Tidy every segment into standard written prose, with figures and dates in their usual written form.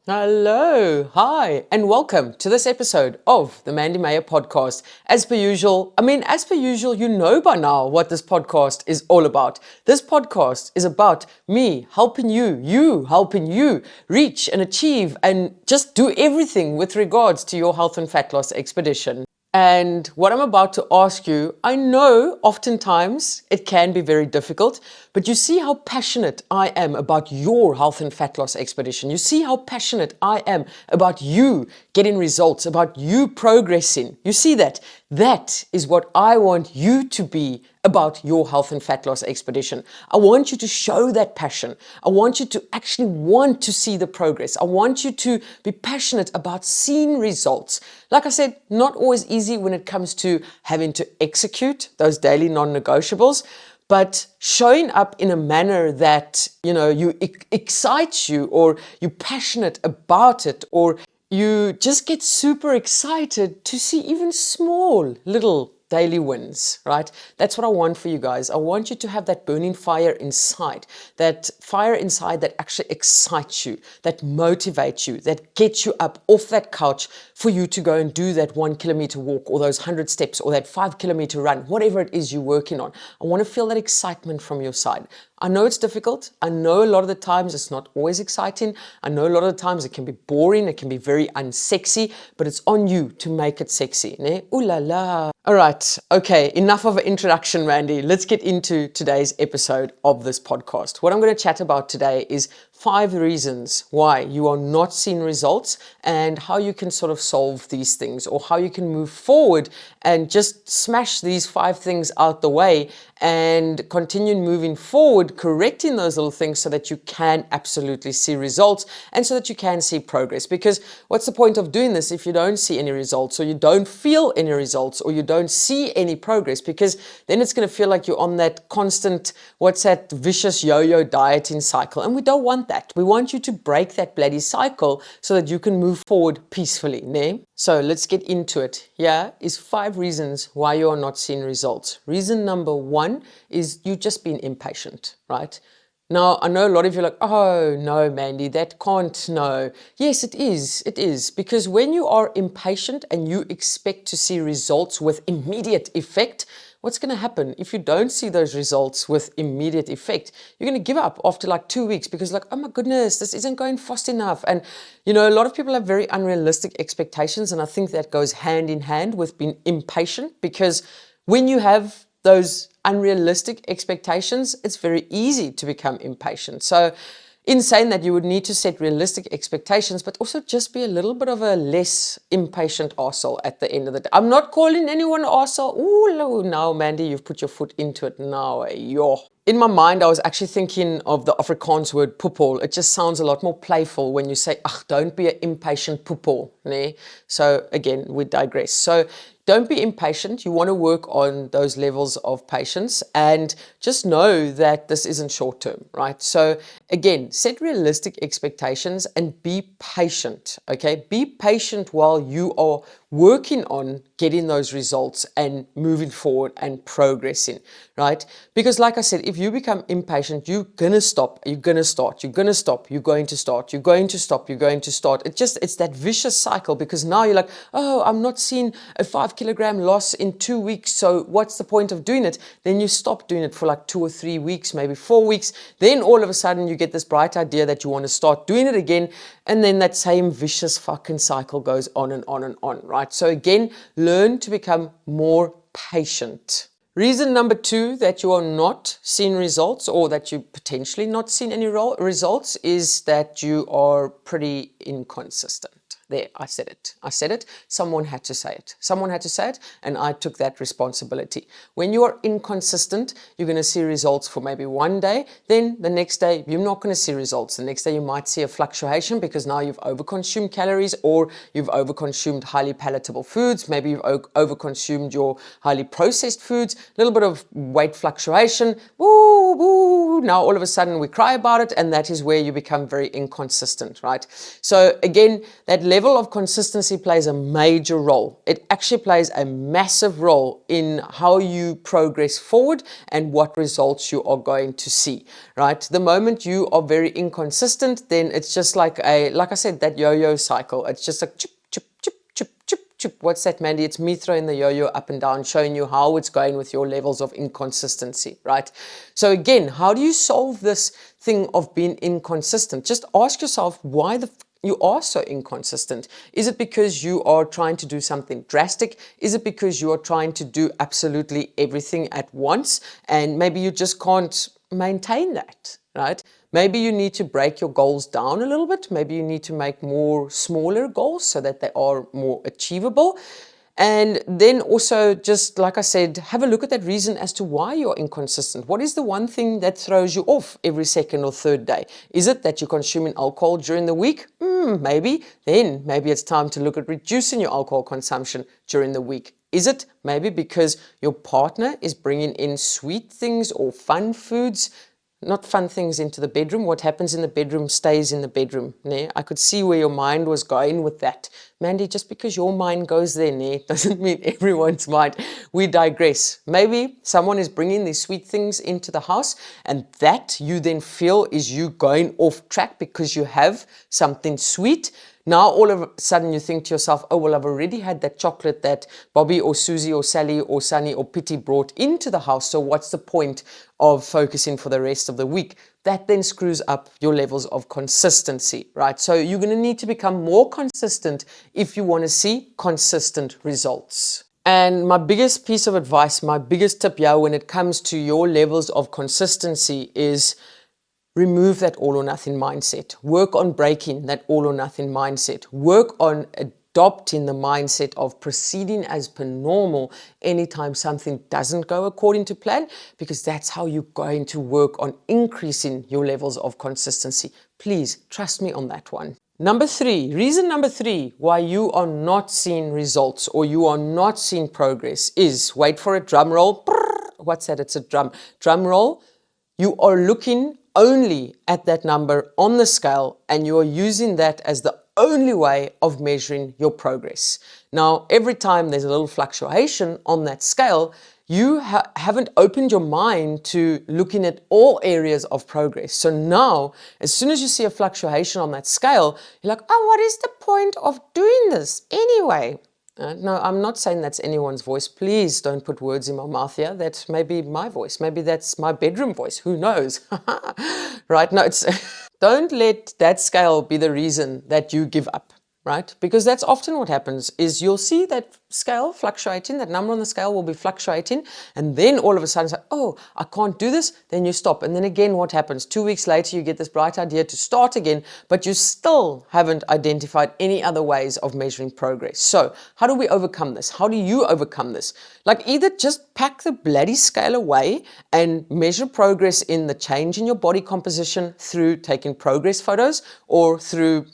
Hello, hi, and welcome to this episode of the Mandy Mayer podcast. As per usual, you know by now what this podcast is all about. This podcast is about me helping you helping you reach and achieve and just do everything with regards to your health and fat loss expedition. And what I'm about to ask you, I know oftentimes it can be very difficult, but you see how passionate I am about your health and fat loss expedition. You see how passionate I am about you getting results, about you progressing. You see that? That is what I want you to be about your health and fat loss expedition. I want you to show that passion. I want you to actually want to see the progress. I want you to be passionate about seeing results. Like I said, not always easy when it comes to having to execute those daily non-negotiables, but showing up in a manner that, excites you, or you're passionate about it, or you just get super excited to see even small little daily wins, right? That's what I want for you guys. I want you to have that burning fire inside that actually excites you, that motivates you, that gets you up off that couch for you to go and do that 1 kilometer walk or those 100 steps or that 5 kilometer run, whatever it is you're working on. I want to feel that excitement from your side. I know it's difficult. I know a lot of the times it's not always exciting. I know a lot of the times it can be boring. It can be very unsexy, but it's on you to make it sexy. Ne? Ooh la la. All right. Okay. Enough of an introduction, Randy. Let's get into today's episode of this podcast. What I'm going to chat about today is 5 reasons why you are not seeing results and how you can sort of solve these things, or how you can move forward and just smash these 5 things out the way and continue moving forward, correcting those little things so that you can absolutely see results and so that you can see progress. Because what's the point of doing this if you don't see any results, or you don't feel any results, or you don't see any progress? Because then it's going to feel like you're on that constant, vicious yo-yo dieting cycle. And we don't want that. We want you to break that bloody cycle so that you can move forward peacefully. Ne? So let's get into it. Here is 5 reasons why you are not seeing results. Reason number 1 is you just being impatient, right? Now, I know a lot of you are like, oh, no, Mandy, that can't, no. Yes, it is. It is. Because when you are impatient and you expect to see results with immediate effect, what's going to happen if you don't see those results with immediate effect? You're going to give up after like 2 weeks because oh my goodness, this isn't going fast enough. And, a lot of people have very unrealistic expectations. And I think that goes hand in hand with being impatient, because when you have those unrealistic expectations, it's very easy to become impatient. So in saying that, you would need to set realistic expectations, but also just be a little bit of a less impatient arsehole at the end of the day. I'm not calling anyone arsehole. Ooh, now, Mandy, you've put your foot into it now. Yo. In my mind, I was actually thinking of the Afrikaans word poepel. It just sounds a lot more playful when you say, don't be an impatient poepel. Nee? So again, we digress. So don't be impatient. You want to work on those levels of patience, and just know that this isn't short term, right? So again, set realistic expectations and be patient, okay? Be patient while you are working on getting those results and moving forward and progressing, right? Because like I said, if you become impatient, you're going to stop, you're going to start, you're going to stop, you're going to start, you're going to stop, you're going to start. It's that vicious cycle, because now you're like, oh, I'm not seeing a 5 kilogram loss in 2 weeks, so what's the point of doing it? Then you stop doing it for like 2 or 3 weeks, maybe 4 weeks. Then all of a sudden you get this bright idea that you want to start doing it again. And then that same vicious fucking cycle goes on and on and on, right? So again, learn to become more patient. Reason number 2 that you are not seeing results, or that you potentially not seeing any results, is that you are pretty inconsistent. There, I said it. I said it. Someone had to say it. Someone had to say it, and I took that responsibility. When you are inconsistent, you're going to see results for maybe one day. Then the next day, you're not going to see results. The next day, you might see a fluctuation because now you've overconsumed calories, or you've overconsumed highly palatable foods. Maybe you've overconsumed your highly processed foods. A little bit of weight fluctuation. Woo! boo, boo. Now all of a sudden we cry about it, and that is where you become very inconsistent, right? So again, that level of consistency plays a major role. It actually plays a massive role in how you progress forward and what results you are going to see, right? The moment you are very inconsistent, then it's just like I said, that yo-yo cycle. It's just like chip, chip, chip, chip, chip, chip. What's that, Mandy? It's me throwing the yo-yo up and down, showing you how it's going with your levels of inconsistency, right? So again, how do you solve this thing of being inconsistent? Just ask yourself why you are so inconsistent. Is it because you are trying to do something drastic? Is it because you are trying to do absolutely everything at once and maybe you just can't maintain that, right? Maybe you need to break your goals down a little bit. Maybe you need to make more smaller goals so that they are more achievable. And then also, just like I said, have a look at that reason as to why you're inconsistent. What is the one thing that throws you off every second or third day? Is it that you're consuming alcohol during the week? Maybe. Then maybe it's time to look at reducing your alcohol consumption during the week. Is it maybe because your partner is bringing in sweet things or fun foods? Not fun things into the bedroom. What happens in the bedroom stays in the bedroom. Ne? I could see where your mind was going with that. Mandy, just because your mind goes there, ne, doesn't mean everyone's mind. We digress. Maybe someone is bringing these sweet things into the house and that you then feel is you going off track because you have something sweet. Now, all of a sudden you think to yourself, oh, well, I've already had that chocolate that Bobby or Susie or Sally or Sunny or Pitty brought into the house. So what's the point of focusing for the rest of the week? That then screws up your levels of consistency, right? So you're going to need to become more consistent if you want to see consistent results. And my biggest piece of advice, my biggest tip here when it comes to your levels of consistency is remove that all or nothing mindset. Work on breaking that all or nothing mindset. Work on adopting the mindset of proceeding as per normal anytime something doesn't go according to plan, because that's how you're going to work on increasing your levels of consistency. Please trust me on that one. Reason number three why you are not seeing results or you are not seeing progress is, wait for it, drum roll. What's that? It's a drum roll. You are looking only at that number on the scale and you are using that as the only way of measuring your progress. Now, every time there's a little fluctuation on that scale, you haven't opened your mind to looking at all areas of progress. So now, as soon as you see a fluctuation on that scale, you're like, oh, what is the point of doing this anyway? No, I'm not saying that's anyone's voice. Please don't put words in my mouth here. That may be my voice. Maybe that's my bedroom voice. Who knows? Right? No, don't let that scale be the reason that you give up, right? Because that's often what happens is you'll see that scale fluctuating, that number on the scale will be fluctuating, and then all of a sudden say, oh, I can't do this, then you stop. And then again, what happens? 2 weeks later, you get this bright idea to start again, but you still haven't identified any other ways of measuring progress. So how do we overcome this? How do you overcome this? Like, either just pack the bloody scale away and measure progress in the change in your body composition through taking progress photos or through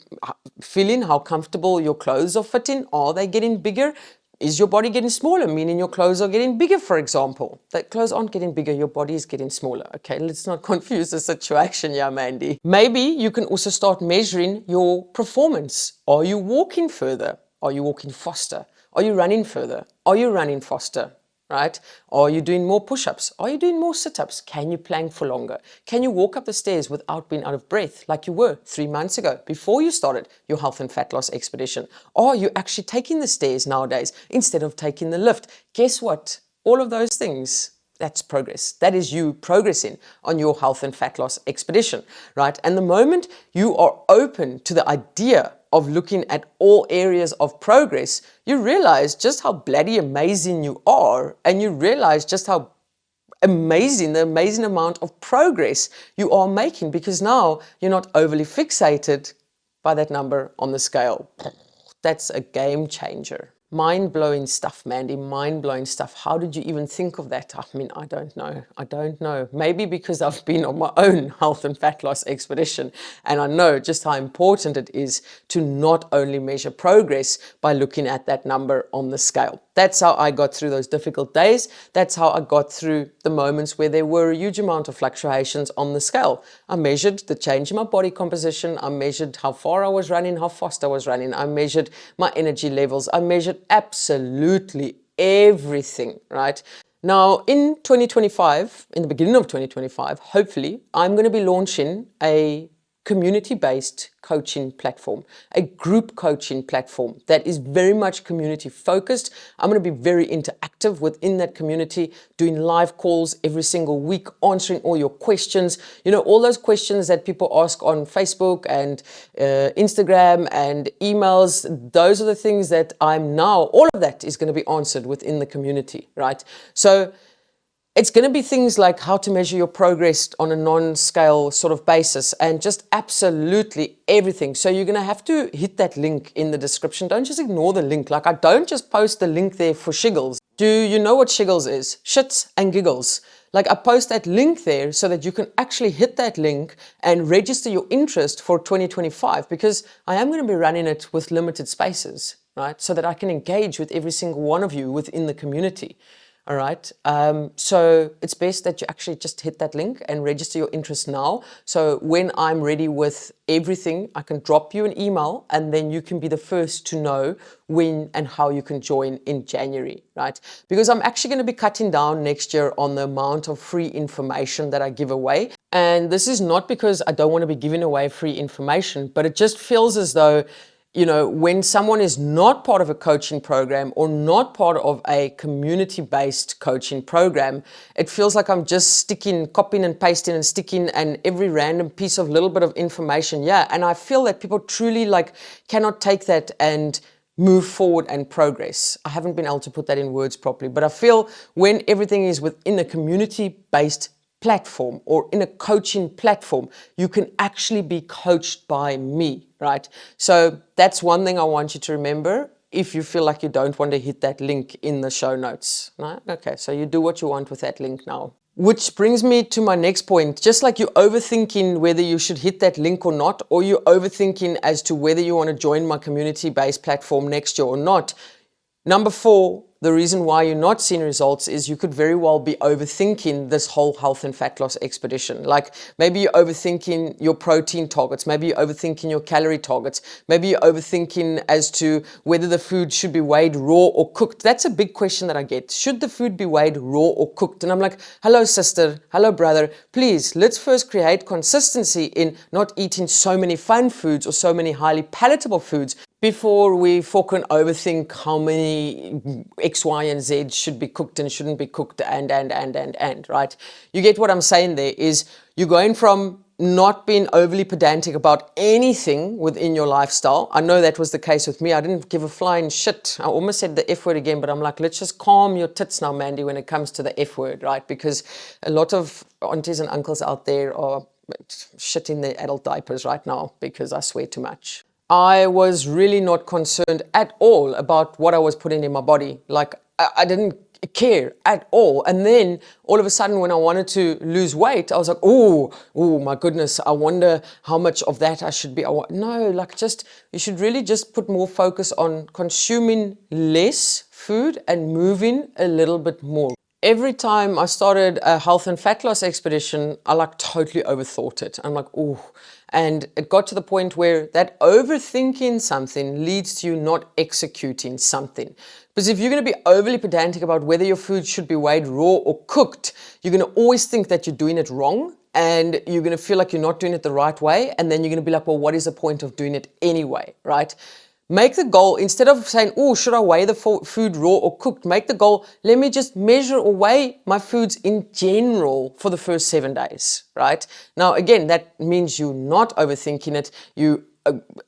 feeling how comfortable your clothes are fitting. Are they getting bigger? Is your body getting smaller, meaning your clothes are getting bigger, for example? That clothes aren't getting bigger, your body is getting smaller. Okay, let's not confuse the situation, yeah, Mandy. Maybe you can also start measuring your performance. Are you walking further? Are you walking faster? Are you running further? Are you running faster? Right? Are you doing more push-ups? Are you doing more sit-ups? Can you plank for longer? Can you walk up the stairs without being out of breath like you were 3 months ago before you started your health and fat loss expedition? Are you actually taking the stairs nowadays instead of taking the lift? Guess what? All of those things, that's progress. That is you progressing on your health and fat loss expedition, right? And the moment you are open to the idea of looking at all areas of progress, you realize just how bloody amazing you are, and you realize just how the amazing amount of progress you are making, because now you're not overly fixated by that number on the scale. That's a game changer. Mind-blowing stuff, Mandy, mind-blowing stuff. How did you even think of that? I mean, I don't know. Maybe because I've been on my own health and fat loss expedition, and I know just how important it is to not only measure progress by looking at that number on the scale. That's how I got through those difficult days. That's how I got through the moments where there were a huge amount of fluctuations on the scale. I measured the change in my body composition. I measured how far I was running, how fast I was running. I measured my energy levels. I measured absolutely everything, right? Now, in 2025, in the beginning of 2025, hopefully, I'm going to be launching a community-based coaching platform, a group coaching platform that is very much community focused. I'm going to be very interactive within that community, doing live calls every single week, answering all your questions. You know, all those questions that people ask on Facebook and Instagram and emails, those are the things that all of that is going to be answered within the community, right? So it's going to be things like how to measure your progress on a non-scale sort of basis and just absolutely everything. So you're going to have to hit that link in the description. Don't just ignore the link. Like, I don't just post the link there for shiggles. Do you know what shiggles is? Shits and giggles. Like, I post that link there so that you can actually hit that link and register your interest for 2025, because I am going to be running it with limited spaces, right? So that I can engage with every single one of you within the community. All right. So it's best that you actually just hit that link and register your interest now. So when I'm ready with everything, I can drop you an email and then you can be the first to know when and how you can join in January, right? Because I'm actually going to be cutting down next year on the amount of free information that I give away. And this is not because I don't want to be giving away free information, but it just feels as though, you know, when someone is not part of a coaching program or not part of a community-based coaching program, it feels like I'm just copying and pasting and sticking and every random piece of little bit of information. Yeah. And I feel that people truly cannot take that and move forward and progress. I haven't been able to put that in words properly, but I feel when everything is within a community-based platform or in a coaching platform, you can actually be coached by me, right? So that's one thing I want you to remember if you feel like you don't want to hit that link in the show notes, right? Okay, so you do what you want with that link now. Which brings me to my next point. Just like you're overthinking whether you should hit that link or not, or you're overthinking as to whether you want to join my community-based platform next year or not. Number 4, the reason why you're not seeing results is you could very well be overthinking this whole health and fat loss expedition. Like, maybe you're overthinking your protein targets. Maybe you're overthinking your calorie targets. Maybe you're overthinking as to whether the food should be weighed raw or cooked. That's a big question that I get. Should the food be weighed raw or cooked? And I'm like, hello, sister. Hello, brother. Please, let's first create consistency in not eating so many fun foods or so many highly palatable foods before we fucking overthink how many X, Y, and Z should be cooked and shouldn't be cooked and, right? You get what I'm saying there is you're going from not being overly pedantic about anything within your lifestyle. I know that was the case with me. I didn't give a flying shit. I almost said the F word again, but I'm like, let's just calm your tits now, Mandy, when it comes to the F word, right? Because a lot of aunties and uncles out there are shitting their adult diapers right now because I swear too much. I was really not concerned at all about what I was putting in my body. Like, I didn't care at all. And then all of a sudden, when I wanted to lose weight, I was like, oh my goodness, I wonder how much of that I should be. No, like, you should really just put more focus on consuming less food and moving a little bit more. Every time I started a health and fat loss expedition, I totally overthought it. I'm like, oh. And it got to the point where that overthinking something leads to you not executing something. Because if you're going to be overly pedantic about whether your food should be weighed raw or cooked, you're going to always think that you're doing it wrong. And you're going to feel like you're not doing it the right way. And then you're going to be like, well, what is the point of doing it anyway, right? Make the goal, instead of saying, oh, should I weigh the food raw or cooked? Make the goal, let me just measure or weigh my foods in general for the first 7 days, right? Now, again, that means you're not overthinking it.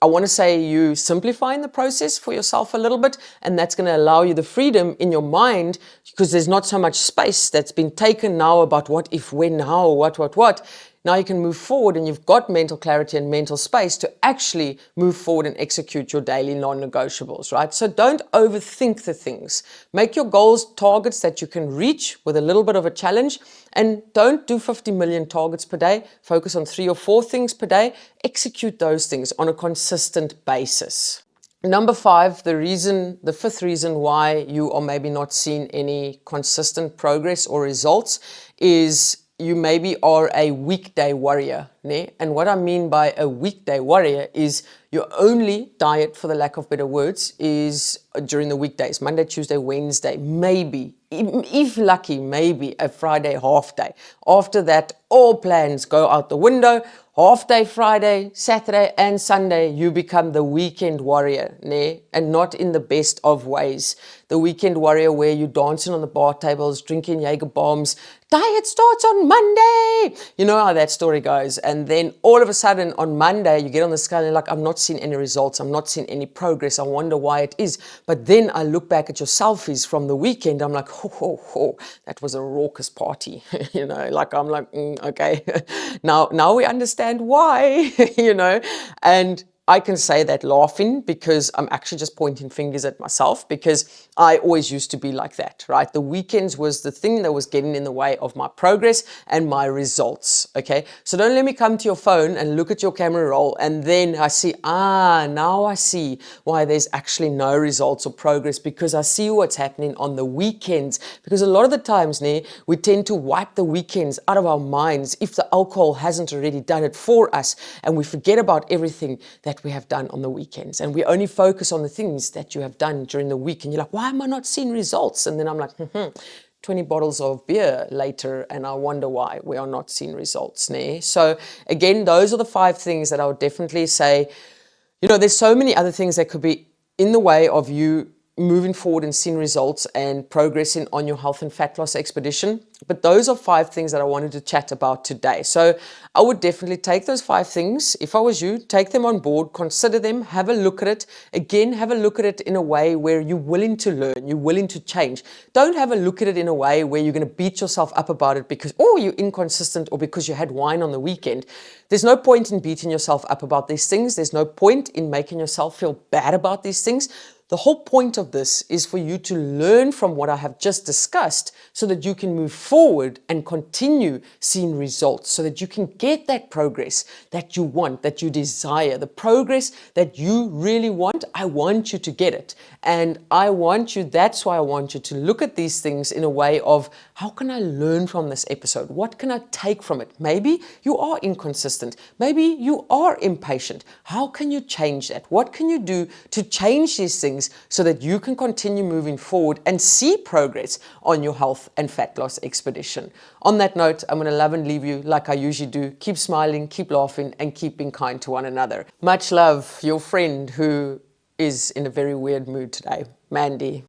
I want to say you simplifying the process for yourself a little bit, and that's going to allow you the freedom in your mind because there's not so much space that's been taken now about what, if, when, how, what. Now you can move forward and you've got mental clarity and mental space to actually move forward and execute your daily non-negotiables, right? So don't overthink the things. Make your goals targets that you can reach with a little bit of a challenge, and don't do 50 million targets per day. Focus on 3 or 4 things per day. Execute those things on a consistent basis. Number 5, the fifth reason why you are maybe not seeing any consistent progress or results is you maybe are a weekday warrior. Ne? And what I mean by a weekday warrior is your only diet, for the lack of better words, is during the weekdays, Monday, Tuesday, Wednesday, maybe, if lucky, maybe a Friday half day. After that, all plans go out the window. Half day Friday, Saturday and Sunday, you become the weekend warrior, ne? And not in the best of ways. The weekend warrior where you're dancing on the bar tables, drinking Jaeger bombs. Diet starts on Monday. You know how that story goes. And then all of a sudden on Monday, you get on the scale and you're like, I'm not seeing any results. I'm not seeing any progress. I wonder why it is. But then I look back at your selfies from the weekend. I'm like, that was a raucous party. You know, like I'm like, okay. Now we understand why, you know, and I can say that laughing because I'm actually just pointing fingers at myself because I always used to be like that, right? The weekends was the thing that was getting in the way of my progress and my results, okay? So don't let me come to your phone and look at your camera roll and then I see, now I see why there's actually no results or progress because I see what's happening on the weekends. Because a lot of the times, we tend to wipe the weekends out of our minds if the alcohol hasn't already done it for us and we forget about everything that we have done on the weekends and we only focus on the things that you have done during the week and you're like, why am I not seeing results? And then I'm like, 20 bottles of beer later and I wonder why we are not seeing results. So again, those are the 5 things that I would definitely say. You know, there's so many other things that could be in the way of you moving forward and seeing results and progressing on your health and fat loss expedition. But those are 5 things that I wanted to chat about today. So I would definitely take those 5 things. If I was you, take them on board, consider them, have a look at it. Again, have a look at it in a way where you're willing to learn, you're willing to change. Don't have a look at it in a way where you're going to beat yourself up about it because, you're inconsistent or because you had wine on the weekend. There's no point in beating yourself up about these things. There's no point in making yourself feel bad about these things. The whole point of this is for you to learn from what I have just discussed so that you can move forward and continue seeing results, so that you can get that progress that you want, that you desire, the progress that you really want. I want you to get it. And that's why I want you to look at these things in a way of, how can I learn from this episode? What can I take from it? Maybe you are inconsistent. Maybe you are impatient. How can you change that? What can you do to change these things so that you can continue moving forward and see progress on your health and fat loss expedition? On that note, I'm going to love and leave you like I usually do. Keep smiling, keep laughing, and keep being kind to one another. Much love, your friend who is in a very weird mood today, Mandy.